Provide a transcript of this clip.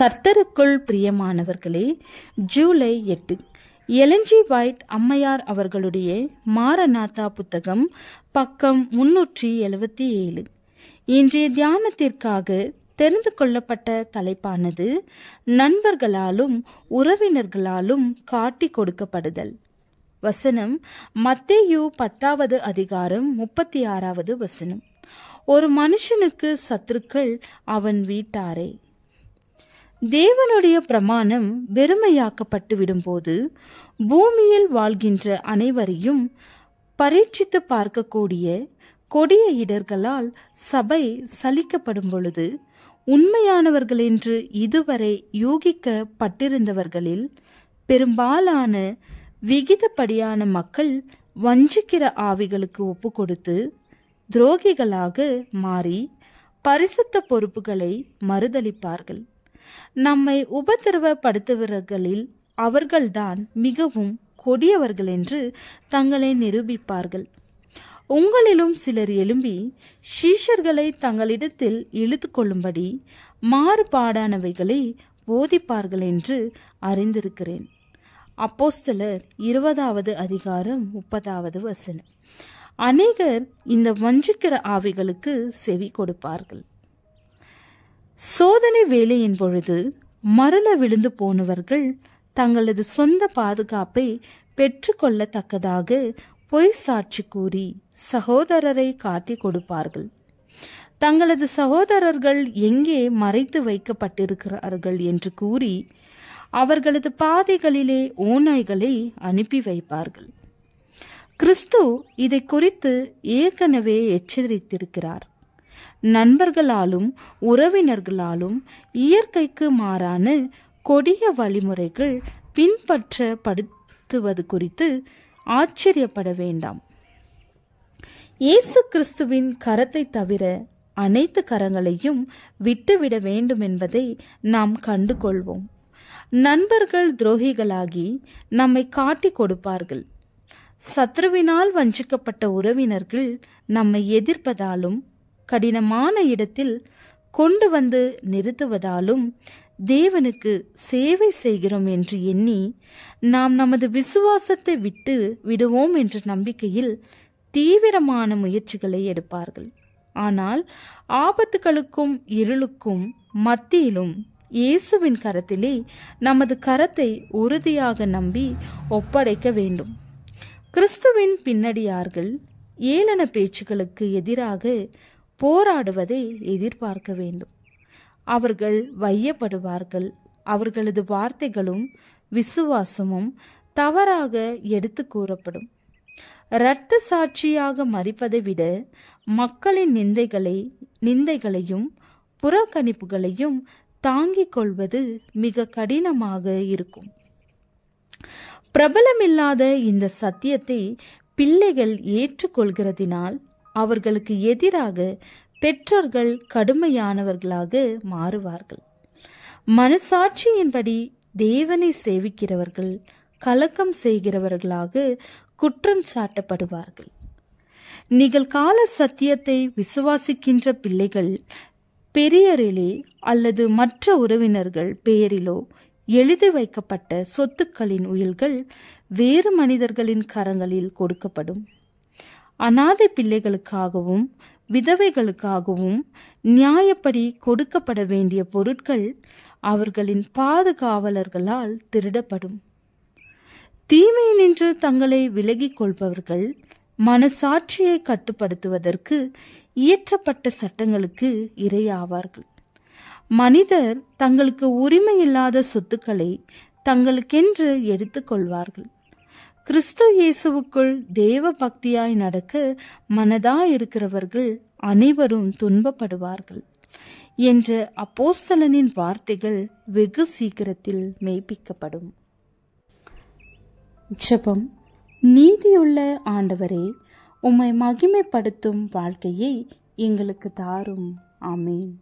கர்த்தருக்குள் பிரியமானவர்களே, July 8 Ellen G white அம்மையார் அவர்களுடைய மாரநாதா புத்தகம், பக்கம் 377. இன்றைய தியானத்திற்காக தெரிந்து கொள்ளப்பட்ட தலைப்பானது நண்பர்களாலும் உறவினர்களாலும் காட்டி கொடுக்கப்படுதல். வசனம் மத்தேயு 10வது அதிகாரம் 36வது வசனம். ஒரு மனுஷனுக்கு சத்துருக்கள் அவன் வீட்டாரே. தேவனுடைய பிரமாணம் வெறுமையாக்கப்பட்டு விடும்போது பூமியில் வாழ்கின்ற அனைவரையும் பரீட்சித்து பார்க்கக்கூடிய கொடிய இடர்களால் சபை சலிக்கப்படும் பொழுது உண்மையானவர்கள் என்று இதுவரை யூகிக்கப்பட்டிருந்தவர்களில் பெரும்பாலான விகிதப்படியான மக்கள் வஞ்சிக்கிற ஆவிகளுக்கு ஒப்பு கொடுத்து துரோகிகளாக மாறி பரிசுத்த பொறுப்புகளை மறுதலிப்பார்கள். நம்மை உபத்திரவப்படுத்துவர்களில் அவர்கள்தான் மிகவும் கொடியவர்கள் என்று தங்களை நிரூபிப்பார்கள். உங்களிலும் சிலர் எழும்பி சீஷர்களை தங்களிடத்தில் இழுத்து கொள்ளும்படி மாறுபாடானவைகளை போதிப்பார்கள் என்று அறிந்திருக்கிறேன். அப்போஸ்தலர் 20வது அதிகாரம் 30வது வசனம். அநேகர் இந்த வஞ்சிக்கிற ஆவிகளுக்கு செவி கொடுப்பார்கள். சோதனை வேளையின் பொழுது மருள விழுந்து போனவர்கள் தங்களது சொந்த பாதுகாப்பை பெற்றுக்கொள்ளத்தக்கதாக பொய் சாட்சி கூறி சகோதரரை காட்டி கொடுப்பார்கள். தங்களது சகோதரர்கள் எங்கே மறைத்து வைக்கப்பட்டிருக்கிறார்கள் என்று கூறி அவர்களது பாதைகளிலே ஓநாய்களை அனுப்பி வைப்பார்கள். கிறிஸ்து இதை குறித்து ஏற்கனவே எச்சரித்திருக்கிறார். நண்பர்களாலும் உறவினர்களாலும் இயற்கைக்கு மாறான கொடிய வழிமுறைகள் பின்பற்றப்படுத்துவது குறித்து ஆச்சரியப்பட வேண்டாம். இயேசு கிறிஸ்துவின் கரத்தை தவிர அனைத்து கரங்களையும் விட்டுவிட வேண்டும் என்பதை நாம் கண்டு கொள்வோம். நண்பர்கள் துரோகிகளாகி நம்மை காட்டி கொடுப்பார்கள். சத்ருவினால் வஞ்சிக்கப்பட்ட உறவினர்கள் நம்மை எதிர்ப்பதாலும் கடினமான இடத்தில் கொண்டு வந்து நிறுத்துவதாலும் தேவனுக்கு சேவை செய்கிறோம் என்று எண்ணி நாம் நமது விசுவாசத்தை விட்டு விடுவோம் என்ற நம்பிக்கையில் தீவிரமான முயற்சிகளை எடுப்பார்கள். ஆனால் ஆபத்துகளுக்கும் இருளுக்கும் மத்தியிலும் இயேசுவின் கரத்திலே நமது கரத்தை உறுதியாக நம்பி ஒப்படைக்க வேண்டும். கிறிஸ்துவின் பின்னடியார்கள் ஏளன பேச்சுகளுக்கு எதிராக போராடுவதை எதிர்பார்க்க வேண்டும். அவர்கள் வையப்படுவார்கள். அவர்களது வார்த்தைகளும் விசுவாசமும் தவறாக எடுத்து கூறப்படும். இரத்த சாட்சியாக மரிப்பதை விட மக்களின் நிந்தைகளையும் புறக்கணிப்புகளையும் தாங்கிக் கொள்வது மிக கடினமாக இருக்கும். பிரபலமில்லாத இந்த சத்தியத்தை பிள்ளைகள் ஏற்றுக்கொள்கிறதினால் அவர்களுக்கு எதிராக பெற்றோர்கள் கடுமையானவர்களாக மாறுவார்கள். மனசாட்சியின்படி தேவனை சேவிக்கிறவர்கள் கலக்கம் செய்கிறவர்களாக குற்றம் சாட்டப்படுவார்கள். நிகழ்கால சத்தியத்தை விசுவாசிக்கின்ற பிள்ளைகள் பெரியரிலே அல்லது மற்ற உறவினர்கள் பெயரிலோ எழுதி வைக்கப்பட்ட சொத்துக்களின் உயில்கள் வேறு மனிதர்களின் கரங்களில் கொடுக்கப்படும். அநாதை பிள்ளைகளுக்காகவும் விதவைகளுக்காகவும் நியாயப்படி கொடுக்கப்பட வேண்டிய பொருட்கள் அவர்களின் பாதுகாவலர்களால் திருடப்படும். தீமையினின்று தங்களை விலகிக் கொள்பவர்கள் மனசாட்சியை கட்டுப்படுத்துவதற்கு இயற்றப்பட்ட சட்டங்களுக்கு இரையாவார்கள். மனிதர் தங்களுக்கு உரிமையில்லாத சொத்துக்களை தங்களுக்கென்று எடுத்துக் கொள்வார்கள். கிறிஸ்து இயேசுவுக்குள் தேவ பக்தியாய் நடக்க மனதாயிருக்கிறவர்கள் அனைவரும் துன்பப்படுவார்கள் என்ற அப்போஸ்தலனின் வார்த்தைகள் வெகு சீக்கிரத்தில் மெய்ப்பிக்கப்படும். ஜெபம். நீதியுள்ள ஆண்டவரே, உம்மை மகிமைப்படுத்தும் வாழ்க்கையை எங்களுக்கு தாரும். ஆமேன்.